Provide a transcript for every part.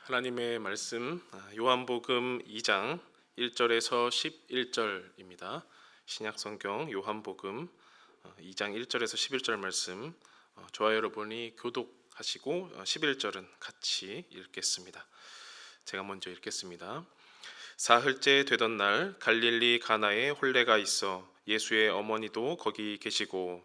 하나님의 말씀 요한복음 2장 1절에서 11절입니다. 신약성경 요한복음 2장 1절에서 11절 말씀 저와 여러분이 교독하시고 11절은 같이 읽겠습니다. 제가 먼저 읽겠습니다. 사흘째 되던 날 갈릴리 가나에 혼례가 있어 예수의 어머니도 거기 계시고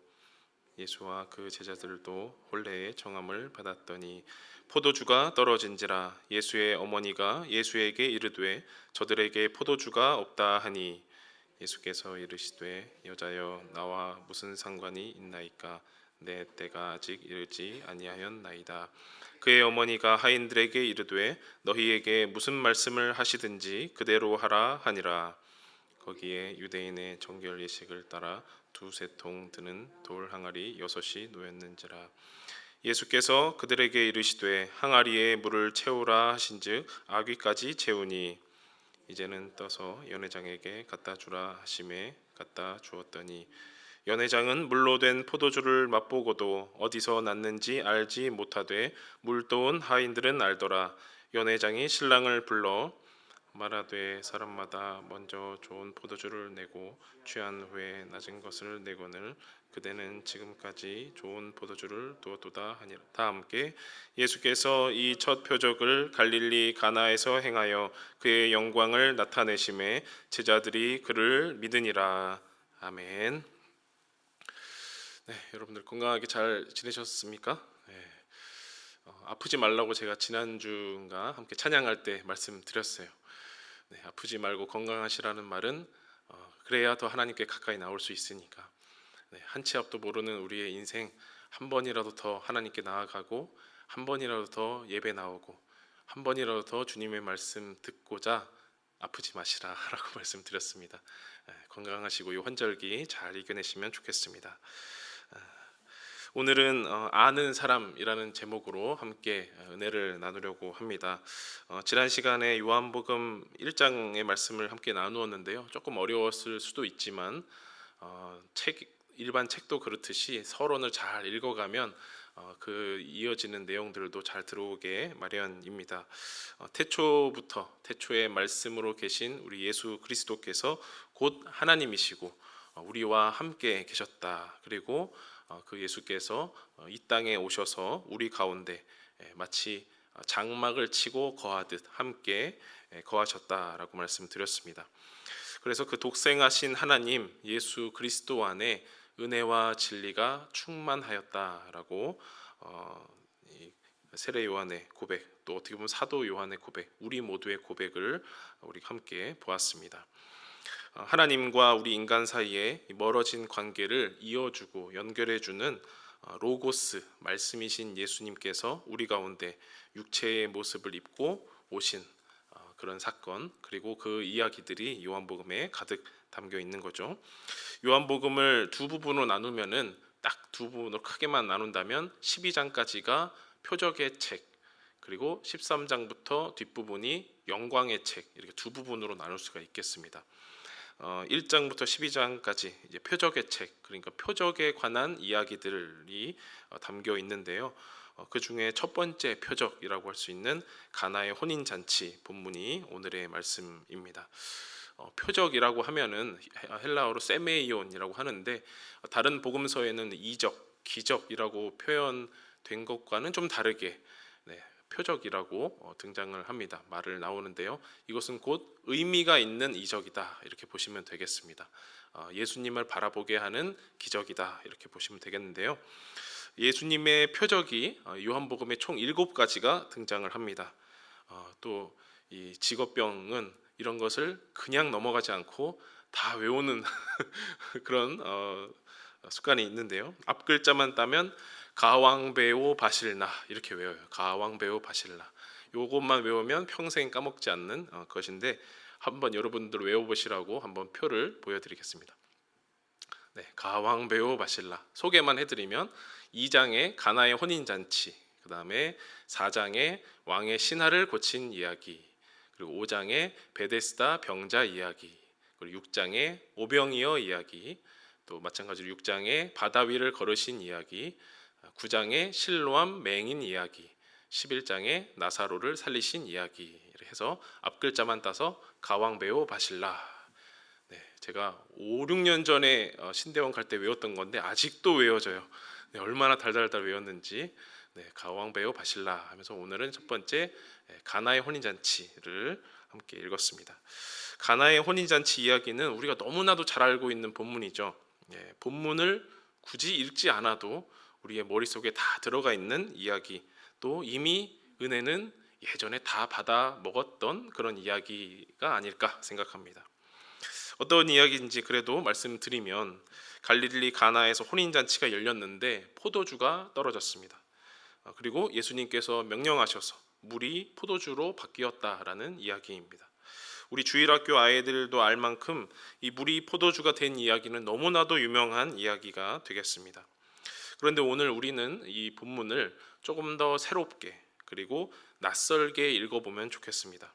예수와 그 제자들도 혼례의 정함을 받았더니 포도주가 떨어진지라 예수의 어머니가 예수에게 이르되 저들에게 포도주가 없다 하니 예수께서 이르시되 여자여 나와 무슨 상관이 있나이까 내 때가 아직 이르지 아니하였나이다. 그의 어머니가 하인들에게 이르되 너희에게 무슨 말씀을 하시든지 그대로 하라 하니라. 거기에 유대인의 정결 예식을 따라 두세 통 드는 돌 항아리 6이 놓였는지라. 예수께서 그들에게 이르시되 항아리에 물을 채우라 하신즉 아귀까지 채우니 이제는 떠서 연회장에게 갖다 주라 하심에 갖다 주었더니 연회장은 물로 된 포도주를 맛보고도 어디서 났는지 알지 못하되 물도온 하인들은 알더라. 연회장이 신랑을 불러 말하되 사람마다 먼저 좋은 포도주를 내고 취한 후에 낮은 것을 내거늘 그대는 지금까지 좋은 포도주를 두었도다 하니라. 다 함께 예수께서 이 첫 표적을 갈릴리 가나에서 행하여 그의 영광을 나타내심에 제자들이 그를 믿으니라. 아멘. 네, 여러분들 건강하게 잘 지내셨습니까? 네. 아프지 말라고 제가 지난주인가 함께 찬양할 때 말씀드렸어요. 네, 아프지 말고 건강하시라는 말은 그래야 더 하나님께 가까이 나올 수 있으니까. 네, 한 치 앞도 모르는 우리의 인생 한 번이라도 더 하나님께 나아가고 한 번이라도 더 예배 나오고 한 번이라도 더 주님의 말씀 듣고자 아프지 마시라라고 말씀드렸습니다. 건강하시고 이 환절기 잘 이겨내시면 좋겠습니다. 오늘은 아는 사람이라는 제목으로 함께 은혜를 나누려고 합니다. 지난 시간에 요한복음 1장의 말씀을 함께 나누었는데요. 조금 어려웠을 수도 있지만 일반 책도 그렇듯이 서론을 잘 읽어가면 그 이어지는 내용들도 잘 들어오게 마련입니다. 태초의 말씀으로 계신 우리 예수 그리스도께서 곧 하나님이시고 우리와 함께 계셨다. 그리고 그 예수께서 이 땅에 오셔서 우리 가운데 마치 장막을 치고 거하듯 함께 거하셨다라고 말씀드렸습니다. 그래서 그 독생하신 하나님 예수 그리스도 안에 은혜와 진리가 충만하였다라고 세례 요한의 고백, 또 어떻게 보면 사도 요한의 고백, 우리 모두의 고백을 우리 함께 보았습니다. 하나님과 우리 인간 사이에 멀어진 관계를 이어주고 연결해주는 로고스, 말씀이신 예수님께서 우리 가운데 육체의 모습을 입고 오신 그런 사건, 그리고 그 이야기들이 요한복음에 가득 담겨 있는 거죠. 요한복음을 두 부분으로 나누면은 딱 두 부분으로 크게만 나눈다면 12장까지가 표적의 책, 그리고 13장부터 뒷부분이 영광의 책, 이렇게 두 부분으로 나눌 수가 있겠습니다. 1장부터 12장까지 이제 표적의 책, 그러니까 표적에 관한 이야기들이 담겨 있는데요. 그 중에 첫 번째 표적이라고 할 수 있는 가나의 혼인 잔치 본문이 오늘의 말씀입니다. 표적이라고 하면은 헬라어로 세메이온이라고 하는데 다른 복음서에는 이적, 기적이라고 표현된 것과는 좀 다르게 표적이라고 등장을 합니다. 말을 나오는데요. 이것은 곧 의미가 있는 이적이다 이렇게 보시면 되겠습니다. 예수님을 바라보게 하는 기적이다 이렇게 보시면 되겠는데요. 예수님의 표적이 요한복음에 총 7가지가 등장을 합니다. 또 이 직업병은 이런 것을 그냥 넘어가지 않고 다 외우는 그런 습관이 있는데요. 앞 글자만 따면 가왕베오 바실나 이렇게 외워요. 가왕베오 바실나. 요것만 외우면 평생 까먹지 않는 것인데 한번 여러분들 외워보시라고 한번 표를 보여드리겠습니다. 네, 가왕베오 바실라. 소개만 해드리면 2장의 가나의 혼인잔치, 그 다음에 4장의 왕의 신하를 고친 이야기, 그리고 5장의 베데스다 병자 이야기, 그리고 6장의 오병이어 이야기, 또 마찬가지로 6장의 바다 위를 걸으신 이야기, 9장의 실로암 맹인 이야기, 11장에 나사로를 살리신 이야기를 해서 앞글자만 따서 가왕베오 바실라. 네, 제가 5, 6년 전에 신대원 갈 때 외웠던 건데 아직도 외워져요. 네, 얼마나 달달달 외웠는지. 네, 가왕베오 바실라 하면서 오늘은 첫 번째 가나의 혼인잔치를 함께 읽었습니다. 가나의 혼인잔치 이야기는 우리가 너무나도 잘 알고 있는 본문이죠. 본문을 굳이 읽지 않아도 우리의 머릿속에 다 들어가 있는 이야기, 또 이미 은혜는 예전에 다 받아 먹었던 그런 이야기가 아닐까 생각합니다. 어떤 이야기인지 그래도 말씀드리면 갈릴리 가나에서 혼인잔치가 열렸는데 포도주가 떨어졌습니다. 그리고 예수님께서 명령하셔서 물이 포도주로 바뀌었다라는 이야기입니다. 우리 주일학교 아이들도 알 만큼 이 물이 포도주가 된 이야기는 너무나도 유명한 이야기가 되겠습니다. 그런데 오늘 우리는 이 본문을 조금 더 새롭게 그리고 낯설게 읽어보면 좋겠습니다.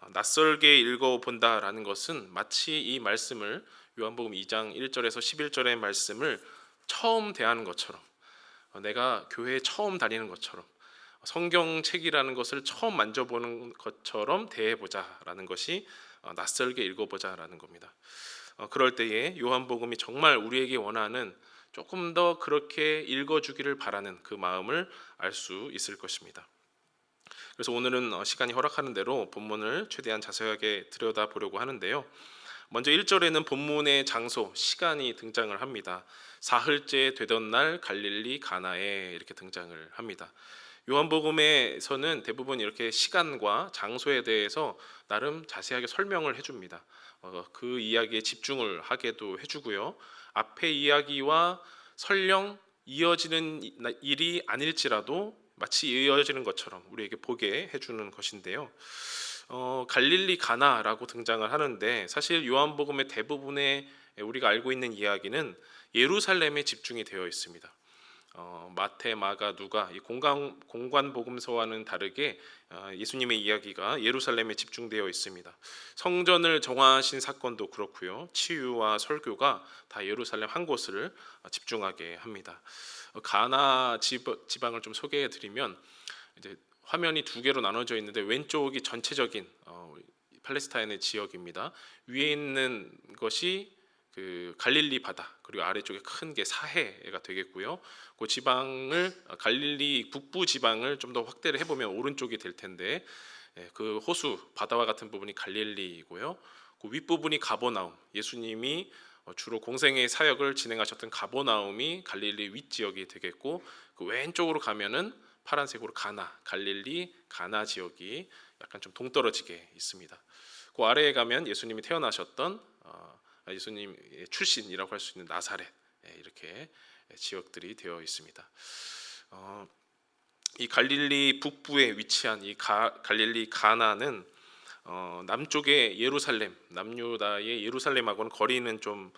낯설게 읽어본다라는 것은 마치 이 말씀을 요한복음 2장 1절에서 11절의 말씀을 처음 대하는 것처럼, 내가 교회에 처음 다니는 것처럼, 성경책이라는 것을 처음 만져보는 것처럼 대해보자라는 것이 낯설게 읽어보자라는 겁니다. 그럴 때에 요한복음이 정말 우리에게 원하는 조금 더 그렇게 읽어주기를 바라는 그 마음을 알 수 있을 것입니다. 그래서 오늘은 시간이 허락하는 대로 본문을 최대한 자세하게 들여다보려고 하는데요. 먼저 1절에는 본문의 장소, 시간이 등장을 합니다. 사흘째 되던 날 갈릴리 가나에 이렇게 등장을 합니다. 요한복음에서는 대부분 이렇게 시간과 장소에 대해서 나름 자세하게 설명을 해줍니다. 그 이야기에 집중을 하게도 해주고요. 앞의 이야기와 설령 이어지는 일이 아닐지라도 마치 이어지는 것처럼 우리에게 보게 해주는 것인데요. 갈릴리 가나라고 등장을 하는데 사실 요한복음의 대부분의 우리가 알고 있는 이야기는 예루살렘에 집중이 되어 있습니다. 마태, 마가, 누가 이 공관 복음서와는 다르게 예수님의 이야기가 예루살렘에 집중되어 있습니다. 성전을 정화하신 사건도 그렇고요. 치유와 설교가 다 예루살렘 한 곳을 집중하게 합니다. 가나 지방을 좀 소개해 드리면 이제 화면이 두 개로 나눠져 있는데 왼쪽이 전체적인 팔레스타인의 지역입니다. 위에 있는 것이 그 갈릴리 바다, 그리고 아래쪽에 큰 게 사해가 되겠고요. 그 지방을 갈릴리 북부 지방을 좀 더 확대를 해보면 오른쪽이 될 텐데 그 호수 바다와 같은 부분이 갈릴리이고요. 그 윗부분이 가버나움, 예수님이 주로 공생의 사역을 진행하셨던 가버나움이 갈릴리 윗지역이 되겠고, 그 왼쪽으로 가면은 파란색으로 가나, 갈릴리 가나 지역이 약간 좀 동떨어지게 있습니다. 그 아래에 가면 예수님이 태어나셨던 예수님의 출신이라고 할 수 있는 나사렛, 이렇게 지역들이 되어 있습니다. 이 갈릴리 북부에 위치한 이 갈릴리 가나는 남쪽의 예루살렘, 남유다의 예루살렘하고는 거리는 좀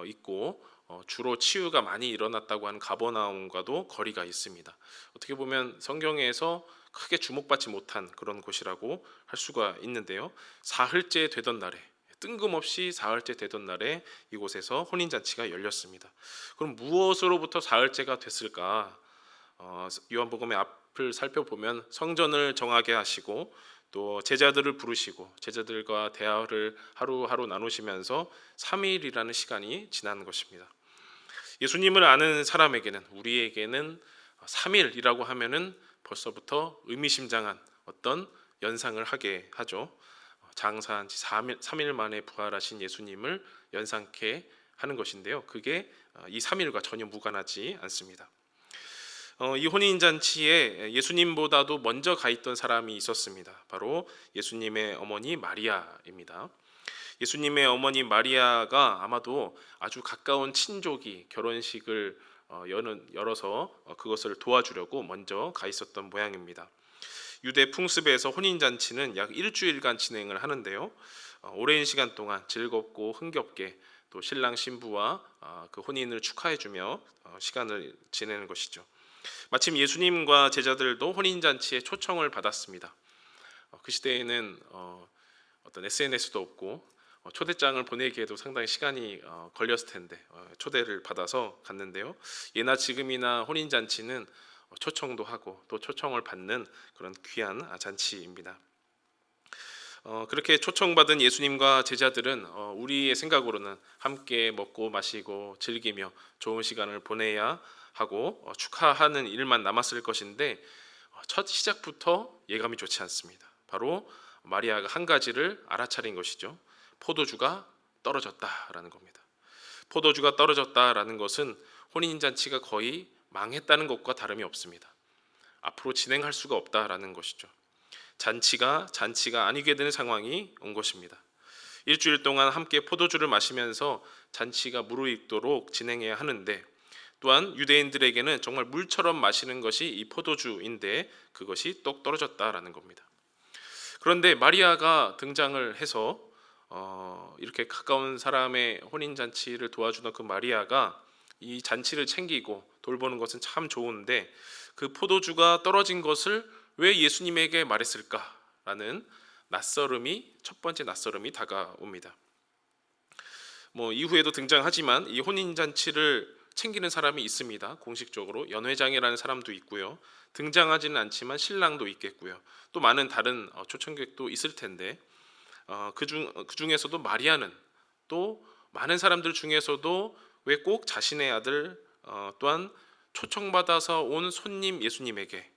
있고 주로 치유가 많이 일어났다고 하는 가버나움과도 거리가 있습니다. 어떻게 보면 성경에서 크게 주목받지 못한 그런 곳이라고 할 수가 있는데요. 사흘째 되던 날에, 뜬금없이 사흘째 되던 날에 이곳에서 혼인잔치가 열렸습니다. 그럼 무엇으로부터 사흘째가 됐을까? 요한복음의 앞을 살펴보면 성전을 정하게 하시고 또 제자들을 부르시고 제자들과 대화를 하루하루 나누시면서 3일이라는 시간이 지난 것입니다. 예수님을 아는 사람에게는, 우리에게는 3일이라고 하면은 벌써부터 의미심장한 어떤 연상을 하게 하죠. 장사한 지 3일 만에 부활하신 예수님을 연상케 하는 것인데요. 그게 이 3일과 전혀 무관하지 않습니다. 이 혼인잔치에 예수님보다도 먼저 가 있던 사람이 있었습니다. 바로 예수님의 어머니 마리아입니다. 예수님의 어머니 마리아가 아마도 아주 가까운 친족이 결혼식을 열어서 그것을 도와주려고 먼저 가 있었던 모양입니다. 유대 풍습에서 혼인잔치는 약 일주일간 진행을 하는데요. 오랜 시간 동안 즐겁고 흥겹게 또 신랑 신부와 그 혼인을 축하해주며 시간을 지내는 것이죠. 마침 예수님과 제자들도 혼인잔치에 초청을 받았습니다. 그 시대에는 어떤 SNS도 없고 초대장을 보내기에도 상당히 시간이 걸렸을 텐데 초대를 받아서 갔는데요. 예나 지금이나 혼인잔치는 초청도 하고 또 초청을 받는 그런 귀한 잔치입니다. 그렇게 초청받은 예수님과 제자들은 우리의 생각으로는 함께 먹고 마시고 즐기며 좋은 시간을 보내야 하고 축하하는 일만 남았을 것인데 첫 시작부터 예감이 좋지 않습니다. 바로 마리아가 한 가지를 알아차린 것이죠. 포도주가 떨어졌다라는 겁니다. 포도주가 떨어졌다라는 것은 혼인잔치가 거의 망했다는 것과 다름이 없습니다. 앞으로 진행할 수가 없다라는 것이죠. 잔치가 아니게 되는 상황이 온 것입니다. 일주일 동안 함께 포도주를 마시면서 잔치가 무르익도록 진행해야 하는데, 또한 유대인들에게는 정말 물처럼 마시는 것이 이 포도주인데 그것이 똑 떨어졌다라는 겁니다. 그런데 마리아가 등장을 해서 이렇게 가까운 사람의 혼인잔치를 도와주던 그 마리아가 이 잔치를 챙기고 돌보는 것은 참 좋은데, 그 포도주가 떨어진 것을 왜 예수님에게 말했을까라는 첫 번째 낯설음이 다가옵니다. 이후에도 등장하지만 이 혼인잔치를 챙기는 사람이 있습니다. 공식적으로 연회장이라는 사람도 있고요. 등장하지는 않지만 신랑도 있겠고요. 또 많은 다른 초청객도 있을 텐데 그 중에서도 마리아는 또 많은 사람들 중에서도 왜 꼭 자신의 아들 또한 초청받아서 온 손님 예수님에게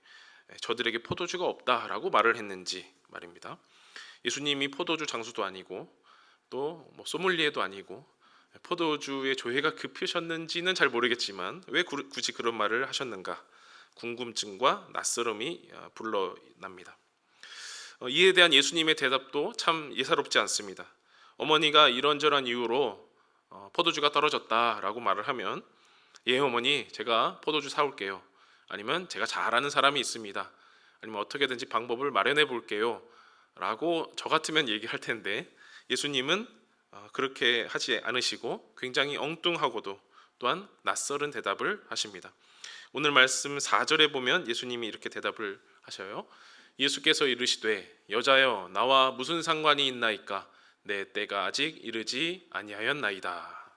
저들에게 포도주가 없다라고 말을 했는지 말입니다. 예수님이 포도주 장수도 아니고 또 소믈리에도 아니고 포도주의 조예가 급하셨는지는 잘 모르겠지만 왜 굳이 그런 말을 하셨는가, 궁금증과 낯설음이 불러납니다. 이에 대한 예수님의 대답도 참 예사롭지 않습니다. 어머니가 이런저런 이유로 포도주가 떨어졌다라고 말을 하면, 예 어머니, 제가 포도주 사올게요. 아니면 제가 잘 아는 사람이 있습니다. 아니면 어떻게든지 방법을 마련해 볼게요 라고 저 같으면 얘기할 텐데, 예수님은 그렇게 하지 않으시고 굉장히 엉뚱하고도 또한 낯설은 대답을 하십니다. 오늘 말씀 4절에 보면 예수님이 이렇게 대답을 하셔요. 예수께서 이르시되 여자여 나와 무슨 상관이 있나이까, 내 때가 아직 이르지 아니하였나이다.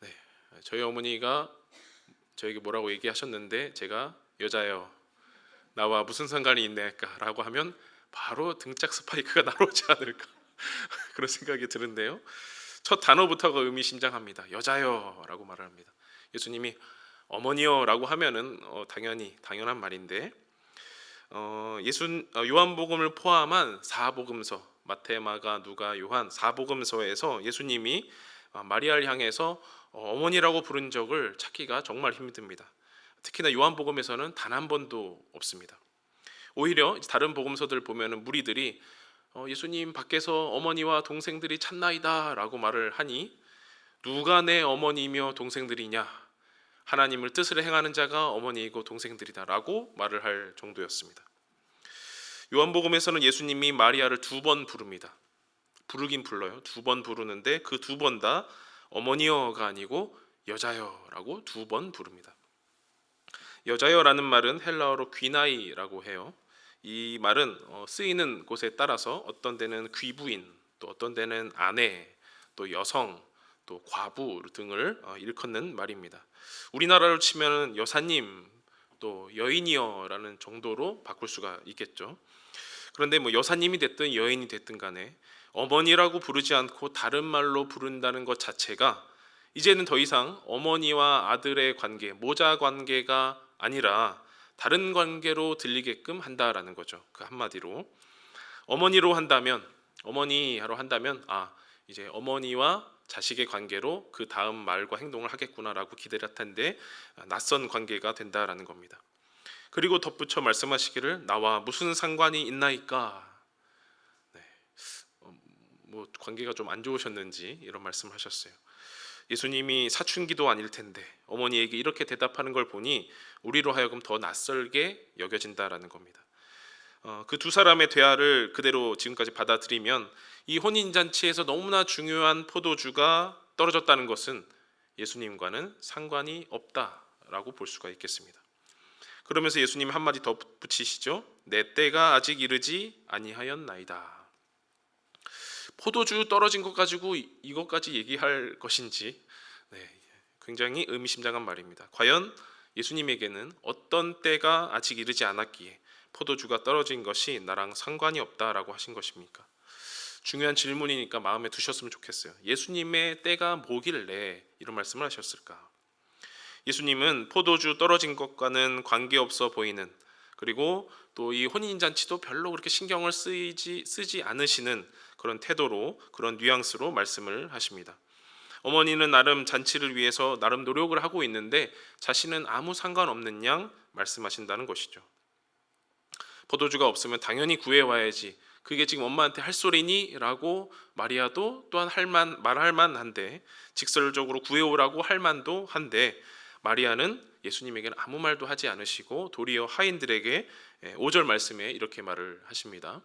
네, 저희 어머니가 저에게 뭐라고 얘기하셨는데, 제가 여자여 나와 무슨 상관이 있나이까 라고 하면 바로 등짝 스파이크가 날아오지 않을까 그런 생각이 드는데요. 첫 단어부터가 의미심장합니다. 여자여 라고 말을 합니다. 예수님이 어머니여 라고 하면은 당연한 말인데, 요한복음을 포함한 4복음서 마태, 마가, 누가, 요한 4복음서에서 예수님이 마리아를 향해서 어머니라고 부른 적을 찾기가 정말 힘듭니다. 특히나 요한복음에서는 단 한 번도 없습니다. 오히려 다른 복음서들 보면은 무리들이 예수님 밖에서 어머니와 동생들이 찾나이다 라고 말을 하니, 누가 내 어머니며 동생들이냐, 하나님을 뜻을 행하는 자가 어머니이고 동생들이다 라고 말을 할 정도였습니다. 요한복음에서는 예수님이 마리아를 2번 부릅니다. 부르긴 불러요. 2번 부르는데 그 2번 다 어머니여가 아니고 여자여라고 2번 부릅니다. 여자여라는 말은 헬라어로 귀나이라고 해요. 이 말은 쓰이는 곳에 따라서 어떤 데는 귀부인, 또 어떤 데는 아내, 또 여성, 또 과부 등을 일컫는 말입니다. 우리나라로 치면 여사님, 또 여인이여라는 정도로 바꿀 수가 있겠죠. 그런데 여사님이 됐든 여인이 됐든 간에 어머니라고 부르지 않고 다른 말로 부른다는 것 자체가 이제는 더 이상 어머니와 아들의 관계, 모자 관계가 아니라 다른 관계로 들리게끔 한다라는 거죠. 그 한마디로 어머니로 한다면, 어머니로 한다면 이제 어머니와 자식의 관계로 그 다음 말과 행동을 하겠구나라고 기대를 할 텐데 낯선 관계가 된다라는 겁니다. 그리고 덧붙여 말씀하시기를 나와 무슨 상관이 있나이까. 관계가 좀 안 좋으셨는지 이런 말씀을 하셨어요. 예수님이 사춘기도 아닐 텐데 어머니에게 이렇게 대답하는 걸 보니 우리로 하여금 더 낯설게 여겨진다라는 겁니다. 그 두 사람의 대화를 그대로 지금까지 받아들이면 이 혼인잔치에서 너무나 중요한 포도주가 떨어졌다는 것은 예수님과는 상관이 없다라고 볼 수가 있겠습니다. 그러면서 예수님 한마디 더 붙이시죠. 내 때가 아직 이르지 아니하였나이다. 포도주 떨어진 것 가지고 이것까지 얘기할 것인지 굉장히 의미심장한 말입니다. 과연 예수님에게는 어떤 때가 아직 이르지 않았기에 포도주가 떨어진 것이 나랑 상관이 없다라고 하신 것입니까? 중요한 질문이니까 마음에 두셨으면 좋겠어요. 예수님의 때가 뭐길래 이런 말씀을 하셨을까? 예수님은 포도주 떨어진 것과는 관계없어 보이는, 그리고 또 이 혼인잔치도 별로 그렇게 신경을 쓰지 않으시는 그런 태도로, 그런 뉘앙스로 말씀을 하십니다. 어머니는 나름 잔치를 위해서 나름 노력을 하고 있는데 자신은 아무 상관없는 양 말씀하신다는 것이죠. 포도주가 없으면 당연히 구해와야지, 그게 지금 엄마한테 할 소리니? 라고 마리아도 또한 말할 만한데, 직설적으로 구해오라고 할 만도 한데, 마리아는 예수님에게는 아무 말도 하지 않으시고 도리어 하인들에게 5절 말씀에 이렇게 말을 하십니다.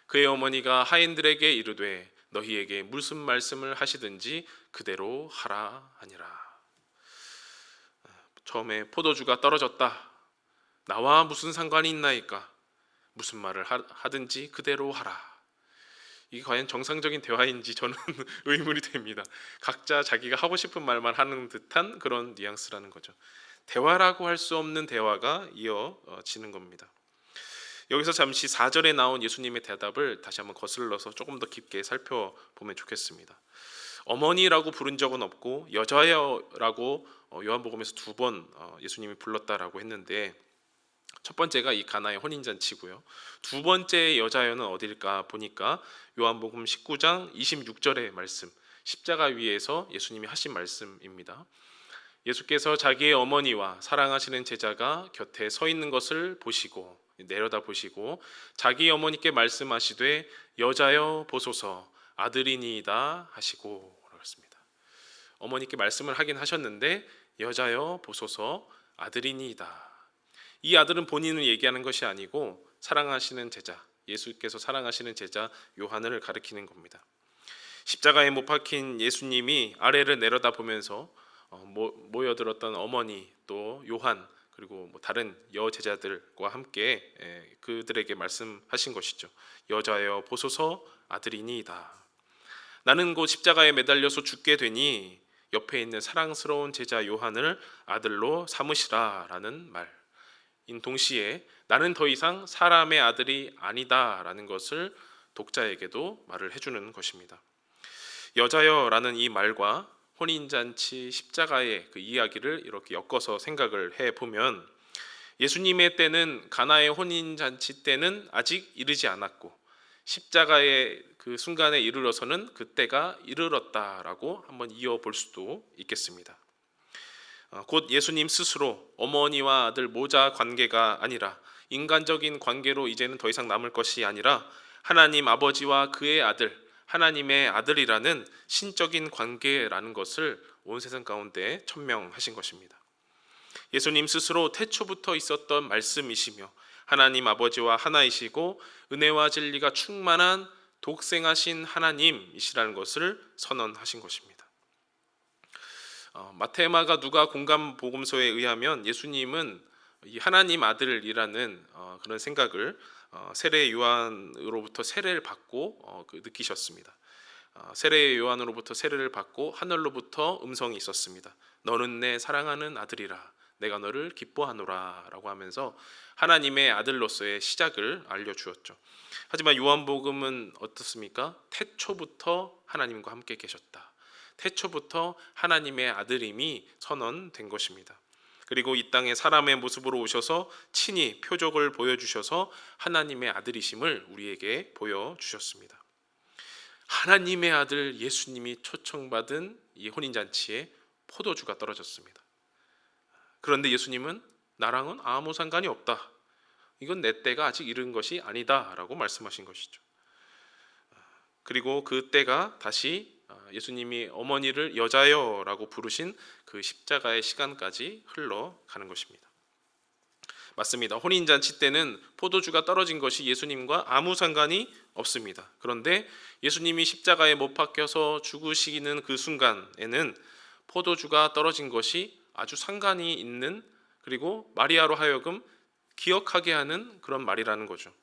그의 어머니가 하인들에게 이르되 너희에게 무슨 말씀을 하시든지 그대로 하라 하니라. 처음에 포도주가 떨어졌다, 나와 무슨 상관이 있나이까, 무슨 말을 하든지 그대로 하라. 이게 과연 정상적인 대화인지 저는 의문이 됩니다. 각자 자기가 하고 싶은 말만 하는 듯한 그런 뉘앙스라는 거죠. 대화라고 할 수 없는 대화가 이어지는 겁니다. 여기서 잠시 4절에 나온 예수님의 대답을 다시 한번 거슬러서 조금 더 깊게 살펴보면 좋겠습니다. 어머니라고 부른 적은 없고 여자여라고 요한복음에서 2번 예수님이 불렀다라고 했는데, 첫 번째가 이 가나의 혼인잔치고요. 두 번째 여자여는 어딜까 보니까 요한복음 19장 26절의 말씀, 십자가 위에서 예수님이 하신 말씀입니다. 예수께서 자기의 어머니와 사랑하시는 제자가 곁에 서 있는 것을 보시고 내려다 보시고 자기 어머니께 말씀하시되 여자여 보소서 아들이니이다 하시고 그렇습니다. 어머니께 말씀을 하긴 하셨는데 여자여 보소서 아들이니이다. 이 아들은 본인을 얘기하는 것이 아니고 사랑하시는 제자, 예수께서 사랑하시는 제자 요한을 가리키는 겁니다. 십자가에 못 박힌 예수님이 아래를 내려다 보면서 모여들었던 어머니, 또 요한, 그리고 다른 여제자들과 함께 그들에게 말씀하신 것이죠. 여자여 보소서 아들이니이다. 나는 곧 십자가에 매달려서 죽게 되니 옆에 있는 사랑스러운 제자 요한을 아들로 삼으시라 라는 말. 동시에 나는 더 이상 사람의 아들이 아니다라는 것을 독자에게도 말을 해주는 것입니다. 여자여라는 이 말과 혼인잔치 십자가의 그 이야기를 이렇게 엮어서 생각을 해보면, 예수님의 때는, 가나의 혼인잔치 때는 아직 이르지 않았고 십자가의 그 순간에 이르러서는 그때가 이르렀다라고 한번 이어볼 수도 있겠습니다. 곧 예수님 스스로 어머니와 아들 모자 관계가 아니라 인간적인 관계로 이제는 더 이상 남을 것이 아니라 하나님 아버지와 그의 아들, 하나님의 아들이라는 신적인 관계라는 것을 온 세상 가운데 천명하신 것입니다. 예수님 스스로 태초부터 있었던 말씀이시며 하나님 아버지와 하나이시고 은혜와 진리가 충만한 독생하신 하나님이시라는 것을 선언하신 것입니다. 마태, 마가, 누가 공감 복음서에 의하면 예수님은 이 하나님 아들이라는 그런 생각을 세례 요한으로부터 세례를 받고 느끼셨습니다. 세례 요한으로부터 세례를 받고 하늘로부터 음성이 있었습니다. 너는 내 사랑하는 아들이라, 내가 너를 기뻐하노라 라고 하면서 하나님의 아들로서의 시작을 알려주었죠. 하지만 요한복음은 어떻습니까? 태초부터 하나님과 함께 계셨다, 태초부터 하나님의 아들임이 선언된 것입니다. 그리고 이 땅에 사람의 모습으로 오셔서 친히 표적을 보여주셔서 하나님의 아들이심을 우리에게 보여주셨습니다. 하나님의 아들 예수님이 초청받은 이 혼인잔치에 포도주가 떨어졌습니다. 그런데 예수님은 나랑은 아무 상관이 없다, 이건 내 때가 아직 이른 것이 아니다 라고 말씀하신 것이죠. 그리고 그 때가 다시 예수님이 어머니를 여자여라고 부르신 그 십자가의 시간까지 흘러가는 것입니다. 맞습니다. 혼인잔치 때는 포도주가 떨어진 것이 예수님과 아무 상관이 없습니다. 그런데 예수님이 십자가에 못 박혀서 죽으시는 그 순간에는 포도주가 떨어진 것이 아주 상관이 있는, 그리고 마리아로 하여금 기억하게 하는 그런 말이라는 거죠.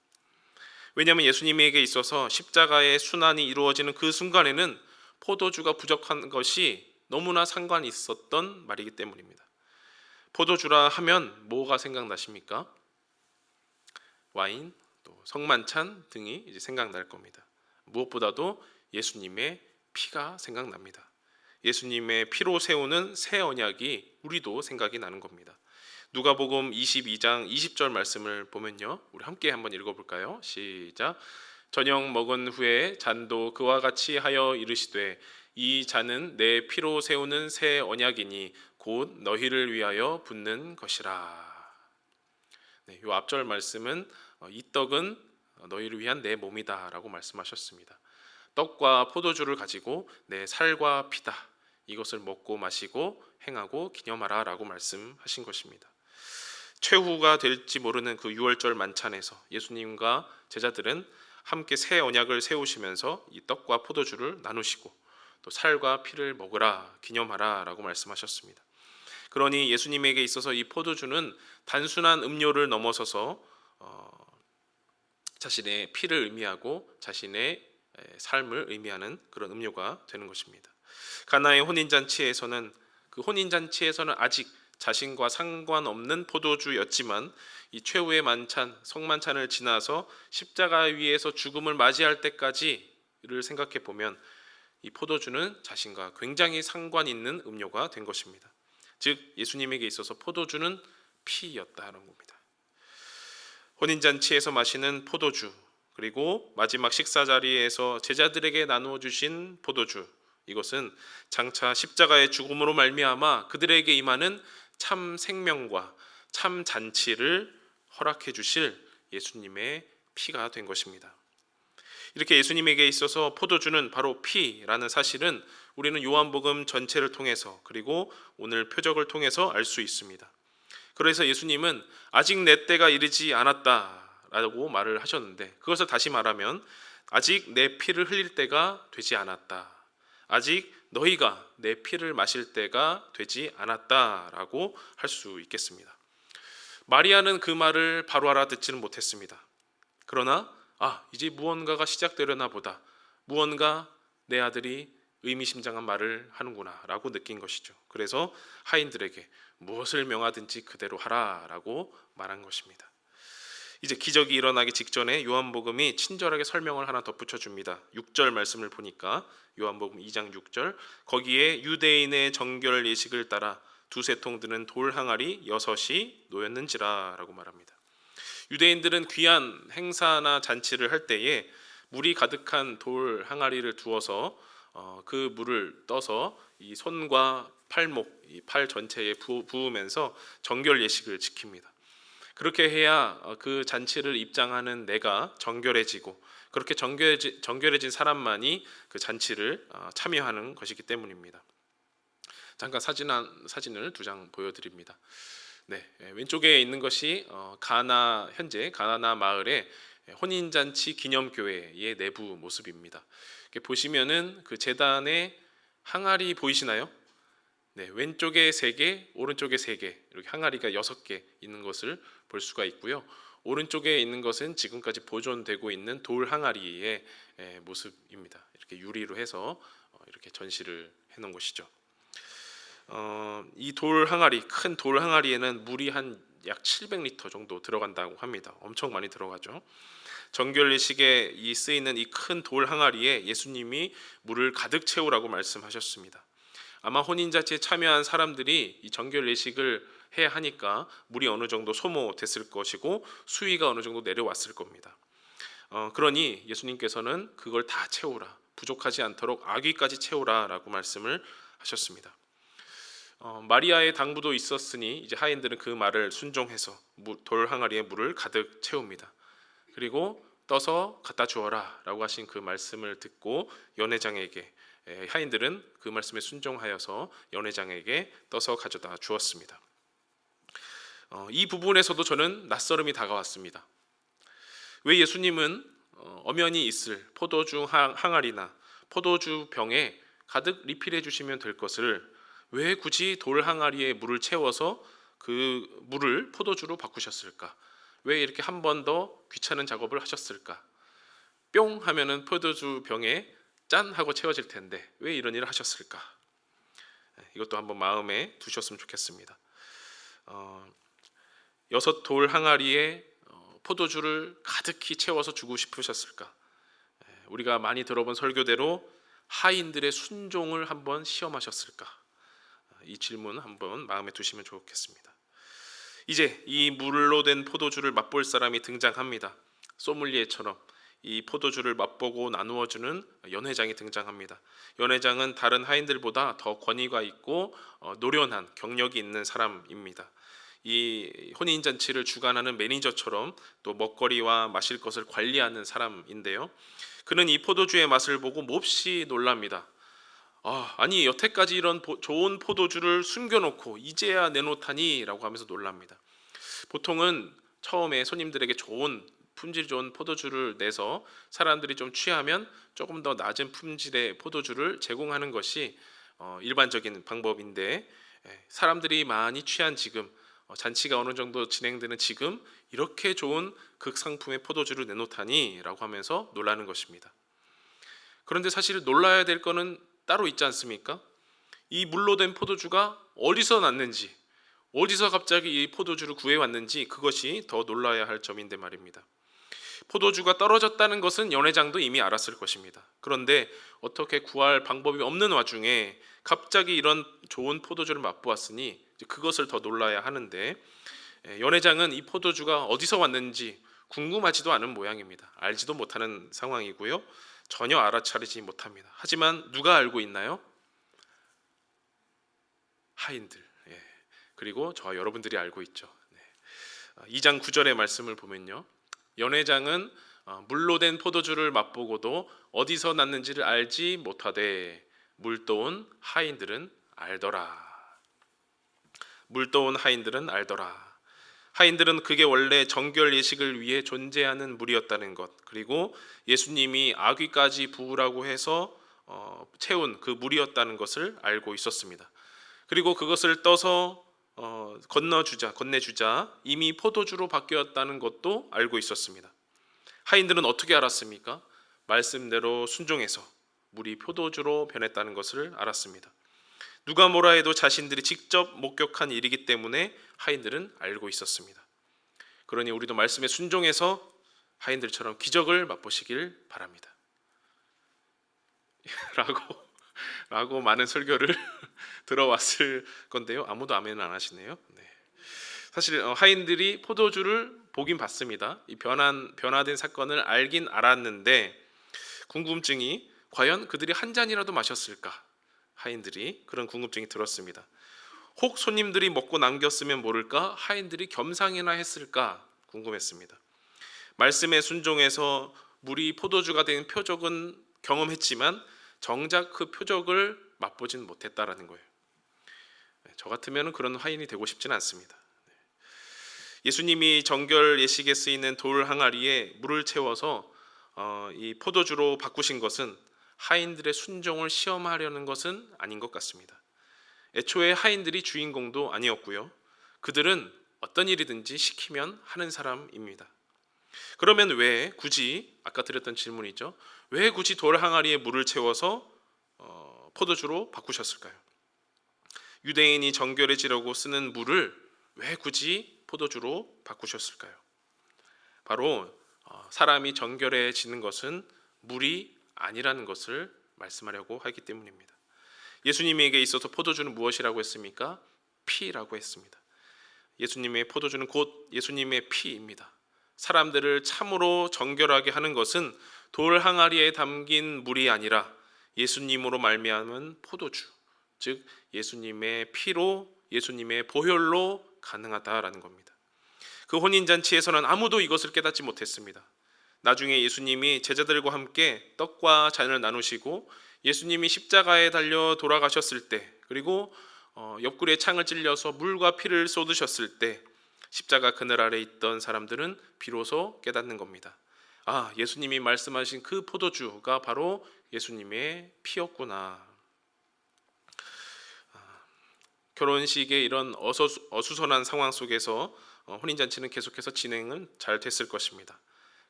왜냐하면 예수님에게 있어서 십자가의 순환이 이루어지는 그 순간에는 포도주가 부족한 것이 너무나 상관이 있었던 말이기 때문입니다. 포도주라 하면 뭐가 생각나십니까? 와인, 또 성만찬 등이 이제 생각날 겁니다. 무엇보다도 예수님의 피가 생각납니다. 예수님의 피로 세우는 새 언약이 우리도 생각이 나는 겁니다. 누가복음 22장 20절 말씀을 보면요, 우리 함께 한번 읽어볼까요? 시작. 저녁 먹은 후에 잔도 그와 같이 하여 이르시되 이 잔은 내 피로 세우는 새 언약이니 곧 너희를 위하여 붓는 것이라. 네, 이 앞절 말씀은 이 떡은 너희를 위한 내 몸이다라고 말씀하셨습니다. 떡과 포도주를 가지고 내 살과 피다, 이것을 먹고 마시고 행하고 기념하라라고 말씀하신 것입니다. 최후가 될지 모르는 그 유월절 만찬에서 예수님과 제자들은 함께 새 언약을 세우시면서 이 떡과 포도주를 나누시고 또 살과 피를 먹으라, 기념하라 라고 말씀하셨습니다. 그러니 예수님에게 있어서 이 포도주는 단순한 음료를 넘어서서 자신의 피를 의미하고 자신의 삶을 의미하는 그런 음료가 되는 것입니다. 가나의 혼인잔치에서는 아직 자신과 상관없는 포도주였지만 이 최후의 만찬, 성만찬을 지나서 십자가 위에서 죽음을 맞이할 때까지를 생각해 보면 이 포도주는 자신과 굉장히 상관 있는 음료가 된 것입니다. 즉 예수님에게 있어서 포도주는 피였다는 겁니다. 혼인잔치에서 마시는 포도주, 그리고 마지막 식사 자리에서 제자들에게 나누어 주신 포도주, 이것은 장차 십자가의 죽음으로 말미암아 그들에게 임하는 참 생명과 참 잔치를 허락해 주실 예수님의 피가 된 것입니다. 이렇게 예수님에게 있어서 포도주는 바로 피라는 사실은 우리는 요한복음 전체를 통해서 그리고 오늘 표적을 통해서 알 수 있습니다. 그래서 예수님은 아직 내 때가 이르지 않았다라고 말을 하셨는데, 그것을 다시 말하면 아직 내 피를 흘릴 때가 되지 않았다, 아직 너희가 내 피를 마실 때가 되지 않았다라고 할 수 있겠습니다. 마리아는 그 말을 바로 알아듣지는 못했습니다. 그러나 이제 무언가가 시작되려나 보다, 무언가 내 아들이 의미심장한 말을 하는구나 라고 느낀 것이죠. 그래서 하인들에게 무엇을 명하든지 그대로 하라 라고 말한 것입니다. 이제 기적이 일어나기 직전에 요한복음이 친절하게 설명을 하나 덧붙여 줍니다. 6절 말씀을 보니까 요한복음 2장 6절, 거기에 유대인의 정결 예식을 따라 두세 통 드는 돌 항아리 6이 놓였는지라 라고 말합니다. 유대인들은 귀한 행사나 잔치를 할 때에 물이 가득한 돌 항아리를 두어서 그 물을 떠서 이 손과 팔목, 이 팔 전체에 부으면서 정결 예식을 지킵니다. 그렇게 해야 그 잔치를 입장하는 내가 정결해지고, 그렇게 정결해진 사람만이 그 잔치를 참여하는 것이기 때문입니다. 잠깐 사진을 두 장 보여드립니다. 네, 왼쪽에 있는 것이 현재 가나 마을의 혼인잔치 기념교회의 내부 모습입니다. 보시면은 그 제단의 항아리 보이시나요? 네, 왼쪽에 3개, 오른쪽에 3개, 이렇게 항아리가 6개 있는 것을 볼 수가 있고요. 오른쪽에 있는 것은 지금까지 보존되고 있는 돌 항아리의 모습입니다. 이렇게 유리로 해서 이렇게 전시를 해놓은 것이죠. 이 돌 항아리, 큰 돌 항아리에는 물이 한 약 700리터 정도 들어간다고 합니다. 엄청 많이 들어가죠. 정결 예식에 쓰이는 이 큰 돌 항아리에 예수님이 물을 가득 채우라고 말씀하셨습니다. 아마 혼인잔치에 참여한 사람들이 이 정결 예식을 해야 하니까 물이 어느 정도 소모됐을 것이고 수위가 어느 정도 내려왔을 겁니다. 그러니 예수님께서는 그걸 다 채우라, 부족하지 않도록 아귀까지 채우라라고 말씀을 하셨습니다. 마리아의 당부도 있었으니 이제 하인들은 그 말을 순종해서 돌 항아리에 물을 가득 채웁니다. 그리고 떠서 갖다 주어라라고 하신 그 말씀을 듣고 연회장에게, 하인들은 그 말씀에 순종하여서 연회장에게 떠서 가져다 주었습니다. 이 부분에서도 저는 낯설음이 다가왔습니다. 왜 예수님은 엄연히 있을 포도주 항아리나 포도주 병에 가득 리필해 주시면 될 것을 왜 굳이 돌 항아리에 물을 채워서 그 물을 포도주로 바꾸셨을까? 왜 이렇게 한 번 더 귀찮은 작업을 하셨을까? 뿅 하면은 포도주 병에 짠 하고 채워질 텐데 왜 이런 일을 하셨을까? 이것도 한번 마음에 두셨으면 좋겠습니다. 여섯 돌 항아리에 포도주를 가득히 채워서 주고 싶으셨을까? 우리가 많이 들어본 설교대로 하인들의 순종을 한번 시험하셨을까? 이 질문 한번 마음에 두시면 좋겠습니다. 이제 이 물로 된 포도주를 맛볼 사람이 등장합니다. 소믈리에처럼 이 포도주를 맛보고 나누어주는 연회장이 등장합니다. 연회장은 다른 하인들보다 더 권위가 있고 노련한 경력이 있는 사람입니다. 이 혼인잔치를 주관하는 매니저처럼 또 먹거리와 마실 것을 관리하는 사람인데요. 그는 이 포도주의 맛을 보고 몹시 놀랍니다. 아니 여태까지 이런 좋은 포도주를 숨겨놓고 이제야 내놓다니 라고 하면서 놀랍니다. 보통은 처음에 손님들에게 좋은 품질 좋은 포도주를 내서 사람들이 좀 취하면 조금 더 낮은 품질의 포도주를 제공하는 것이 일반적인 방법인데, 사람들이 많이 취한 지금, 잔치가 어느 정도 진행되는 지금 이렇게 좋은 극상품의 포도주를 내놓다니 라고 하면서 놀라는 것입니다. 그런데 사실 놀라야 될 거는 따로 있지 않습니까? 이 물로 된 포도주가 어디서 났는지, 어디서 갑자기 이 포도주를 구해왔는지, 그것이 더 놀라야 할 점인데 말입니다. 포도주가 떨어졌다는 것은 연회장도 이미 알았을 것입니다. 그런데 어떻게 구할 방법이 없는 와중에 갑자기 이런 좋은 포도주를 맛보았으니 그것을 더 놀라야 하는데, 연회장은 이 포도주가 어디서 왔는지 궁금하지도 않은 모양입니다. 알지도 못하는 상황이고요. 전혀 알아차리지 못합니다. 하지만 누가 알고 있나요? 하인들, 그리고 저와 여러분들이 알고 있죠. 2장 9절의 말씀을 보면요, 연회장은 물로 된 포도주를 맛보고도 어디서 났는지를 알지 못하되 물도온 하인들은 알더라. 물도온 하인들은 알더라. 하인들은 그게 원래 정결 예식을 위해 존재하는 물이었다는 것, 그리고 예수님이 아귀까지 부으라고 해서 채운 그 물이었다는 것을 알고 있었습니다. 그리고 그것을 떠서 건네주자 이미 포도주로 바뀌었다는 것도 알고 있었습니다. 하인들은 어떻게 알았습니까? 말씀대로 순종해서 물이 포도주로 변했다는 것을 알았습니다. 누가 뭐라 해도 자신들이 직접 목격한 일이기 때문에 하인들은 알고 있었습니다. 그러니 우리도 말씀에 순종해서 하인들처럼 기적을 맛보시길 바랍니다. 라고 많은 설교를 들어왔을 건데요, 아무도 아멘은 안 하시네요. 사실 하인들이 포도주를 보긴 봤습니다. 이 변화된 사건을 알긴 알았는데 궁금증이, 과연 그들이 한 잔이라도 마셨을까? 하인들이 그런 궁금증이 들었습니다. 혹 손님들이 먹고 남겼으면 모를까? 하인들이 겸상이나 했을까? 궁금했습니다. 말씀에 순종해서 물이 포도주가 된 표적은 경험했지만 정작 그 표적을 맛보진 못했다라는 거예요. 저 같으면 그런 하인이 되고 싶지는 않습니다. 예수님이 정결 예식에 쓰이는 돌 항아리에 물을 채워서 이 포도주로 바꾸신 것은 하인들의 순종을 시험하려는 것은 아닌 것 같습니다. 애초에 하인들이 주인공도 아니었고요. 그들은 어떤 일이든지 시키면 하는 사람입니다. 그러면 왜 굳이, 아까 드렸던 질문이죠, 왜 굳이 돌 항아리에 물을 채워서 포도주로 바꾸셨을까요? 유대인이 정결해지려고 쓰는 물을 왜 굳이 포도주로 바꾸셨을까요? 바로 사람이 정결해지는 것은 물이 아니라는 것을 말씀하려고 하기 때문입니다. 예수님에게 있어서 포도주는 무엇이라고 했습니까? 피라고 했습니다. 예수님의 포도주는 곧 예수님의 피입니다. 사람들을 참으로 정결하게 하는 것은 돌 항아리에 담긴 물이 아니라 예수님으로 말미암은 포도주, 즉 예수님의 피로, 예수님의 보혈로 가능하다라는 겁니다. 그 혼인잔치에서는 아무도 이것을 깨닫지 못했습니다. 나중에 예수님이 제자들과 함께 떡과 잔을 나누시고 예수님이 십자가에 달려 돌아가셨을 때, 그리고 옆구리에 창을 찔려서 물과 피를 쏟으셨을 때 십자가 그늘 아래 있던 사람들은 비로소 깨닫는 겁니다. 예수님이 말씀하신 그 포도주가 바로 예수님의 피였구나. 결혼식의 이런 어수선한 상황 속에서 혼인잔치는 계속해서 진행은 잘 됐을 것입니다.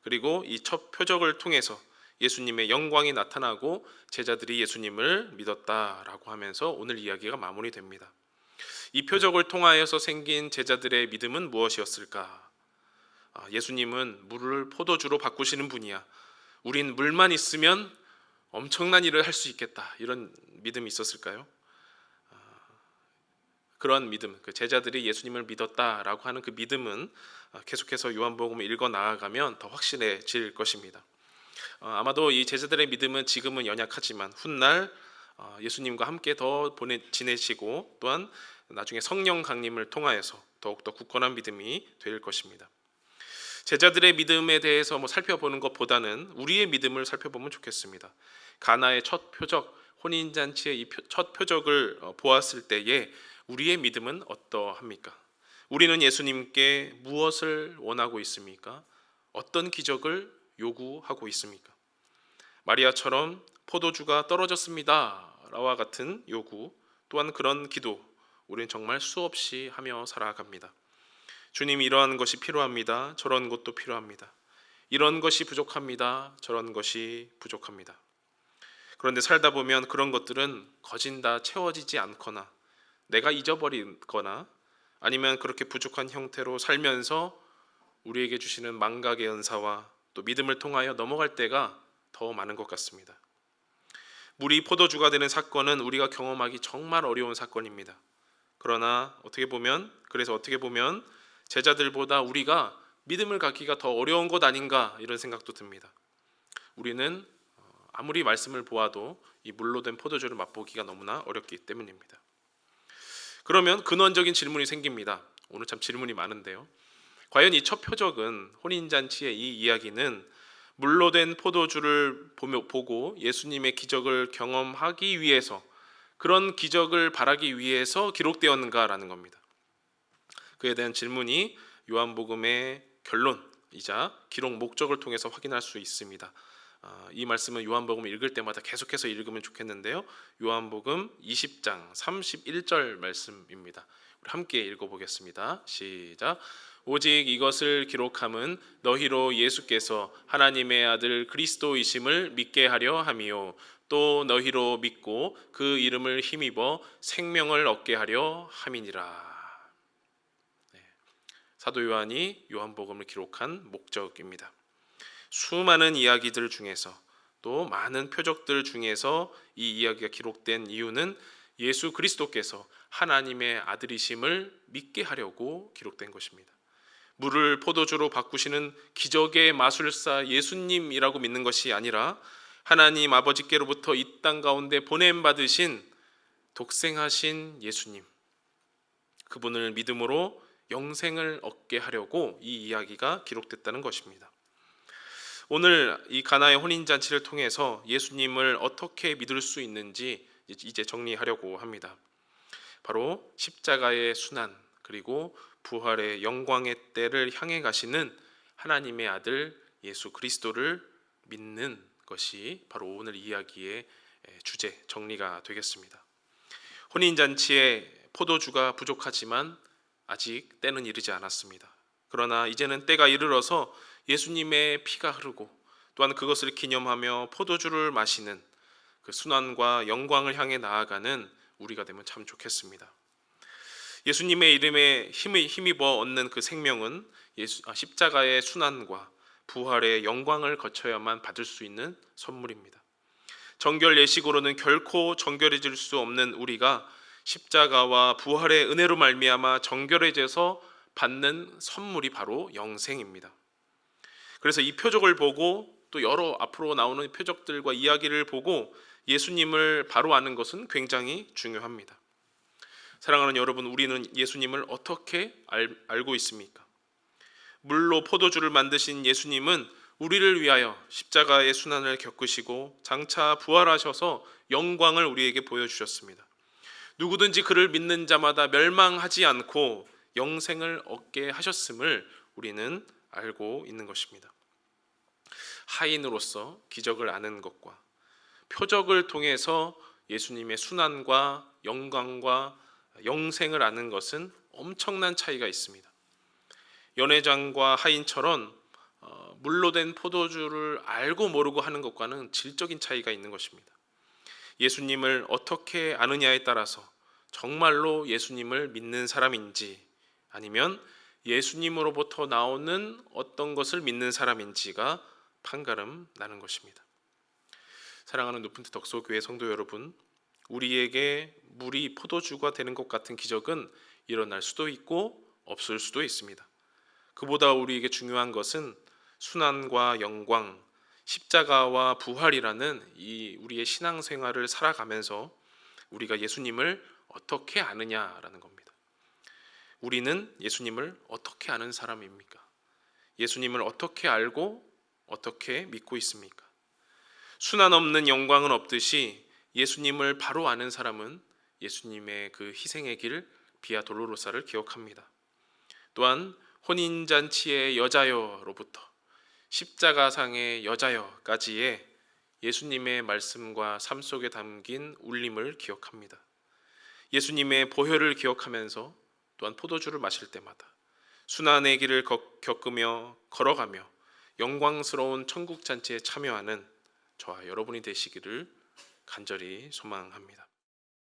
그리고 이 첫 표적을 통해서 예수님의 영광이 나타나고 제자들이 예수님을 믿었다라고 하면서 오늘 이야기가 마무리됩니다. 이 표적을 통하여서 생긴 제자들의 믿음은 무엇이었을까? 예수님은 물을 포도주로 바꾸시는 분이야. 우린 물만 있으면 엄청난 일을 할 수 있겠다. 이런 믿음이 있었을까요? 그런 믿음, 그 제자들이 예수님을 믿었다라고 하는 그 믿음은 계속해서 요한복음을 읽어 나아가면 더 확실해질 것입니다. 아마도 이 제자들의 믿음은 지금은 연약하지만 훗날 예수님과 함께 더 지내시고 또한 나중에 성령 강림을 통하여서 더욱더 굳건한 믿음이 될 것입니다. 제자들의 믿음에 대해서 살펴보는 것보다는 우리의 믿음을 살펴보면 좋겠습니다. 가나의 첫 표적, 혼인잔치의 이 첫 표적을 보았을 때에 우리의 믿음은 어떠합니까? 우리는 예수님께 무엇을 원하고 있습니까? 어떤 기적을 요구하고 있습니까? 마리아처럼 포도주가 떨어졌습니다 라와 같은 요구, 또한 그런 기도, 우리는 정말 수없이 하며 살아갑니다. 주님, 이러한 것이 필요합니다. 저런 것도 필요합니다. 이런 것이 부족합니다. 저런 것이 부족합니다. 그런데 살다 보면 그런 것들은 거진 다 채워지지 않거나 내가 잊어버리거나 아니면 그렇게 부족한 형태로 살면서 우리에게 주시는 망각의 은사와 또 믿음을 통하여 넘어갈 때가 더 많은 것 같습니다. 물이 포도주가 되는 사건은 우리가 경험하기 정말 어려운 사건입니다. 그러나 어떻게 보면 제자들보다 우리가 믿음을 갖기가 더 어려운 것 아닌가 이런 생각도 듭니다. 우리는 아무리 말씀을 보아도 이 물로 된 포도주를 맛보기가 너무나 어렵기 때문입니다. 그러면 근원적인 질문이 생깁니다. 오늘 참 질문이 많은데요. 과연 이 첫 표적은, 혼인잔치의 이 이야기는 물로 된 포도주를 보고 예수님의 기적을 경험하기 위해서, 그런 기적을 바라기 위해서 기록되었는가라는 겁니다. 그에 대한 질문이 요한복음의 결론이자 기록 목적을 통해서 확인할 수 있습니다. 이 말씀은 요한복음을 읽을 때마다 계속해서 읽으면 좋겠는데요. 요한복음 20장 31절 말씀입니다. 우리 함께 읽어보겠습니다. 시작. 오직 이것을 기록함은 너희로 예수께서 하나님의 아들 그리스도이심을 믿게 하려 함이요 또 너희로 믿고 그 이름을 힘입어 생명을 얻게 하려 함이니라. 사도 요한이 요한복음을 기록한 목적입니다. 수많은 이야기들 중에서 또 많은 표적들 중에서 이 이야기가 기록된 이유는 예수 그리스도께서 하나님의 아들이심을 믿게 하려고 기록된 것입니다. 물을 포도주로 바꾸시는 기적의 마술사 예수님이라고 믿는 것이 아니라 하나님 아버지께로부터 이 땅 가운데 보냄받으신 독생하신 예수님, 그분을 믿음으로 영생을 얻게 하려고 이 이야기가 기록됐다는 것입니다. 오늘 이 가나의 혼인잔치를 통해서 예수님을 어떻게 믿을 수 있는지 이제 정리하려고 합니다. 바로 십자가의 순환 그리고 부활의 영광의 때를 향해 가시는 하나님의 아들 예수 그리스도를 믿는 것이 바로 오늘 이야기의 주제, 정리가 되겠습니다. 혼인잔치에 포도주가 부족하지만 아직 때는 이르지 않았습니다. 그러나 이제는 때가 이르러서 예수님의 피가 흐르고 또한 그것을 기념하며 포도주를 마시는 그 순환과 영광을 향해 나아가는 우리가 되면 참 좋겠습니다. 예수님의 이름에 힘입어 얻는 그 생명은 십자가의 순환과 부활의 영광을 거쳐야만 받을 수 있는 선물입니다. 정결 예식으로는 결코 정결해질 수 없는 우리가 십자가와 부활의 은혜로 말미암아 정결해져서 받는 선물이 바로 영생입니다. 그래서 이 표적을 보고 또 여러 앞으로 나오는 표적들과 이야기를 보고 예수님을 바로 아는 것은 굉장히 중요합니다. 사랑하는 여러분, 우리는 예수님을 어떻게 알고 있습니까? 물로 포도주를 만드신 예수님은 우리를 위하여 십자가의 순환을 겪으시고 장차 부활하셔서 영광을 우리에게 보여주셨습니다. 누구든지 그를 믿는 자마다 멸망하지 않고 영생을 얻게 하셨음을 우리는 알고 있는 것입니다. 하인으로서 기적을 아는 것과 표적을 통해서 예수님의 순환과 영광과 영생을 아는 것은 엄청난 차이가 있습니다. 연회장과 하인처럼 물로 된 포도주를 알고 모르고 하는 것과는 질적인 차이가 있는 것입니다. 예수님을 어떻게 아느냐에 따라서 정말로 예수님을 믿는 사람인지 아니면 예수님으로부터 나오는 어떤 것을 믿는 사람인지가 판가름 나는 것입니다. 사랑하는 누픈트 덕소교회 성도 여러분, 우리에게 물이 포도주가 되는 것 같은 기적은 일어날 수도 있고 없을 수도 있습니다. 그보다 우리에게 중요한 것은 순환과 영광, 십자가와 부활이라는 이 우리의 신앙생활을 살아가면서 우리가 예수님을 어떻게 아느냐라는 겁니다. 우리는 예수님을 어떻게 아는 사람입니까? 예수님을 어떻게 알고 어떻게 믿고 있습니까? 순환 없는 영광은 없듯이 예수님을 바로 아는 사람은 예수님의 그 희생의 길 비아 돌로로사를 기억합니다. 또한 혼인잔치의 여자여로부터 십자가상의 여자여까지의 예수님의 말씀과 삶 속에 담긴 울림을 기억합니다. 예수님의 보혈을 기억하면서 또한 포도주를 마실 때마다 순환의 길을 겪으며 걸어가며 영광스러운 천국 잔치에 참여하는 저와 여러분이 되시기를 간절히 소망합니다.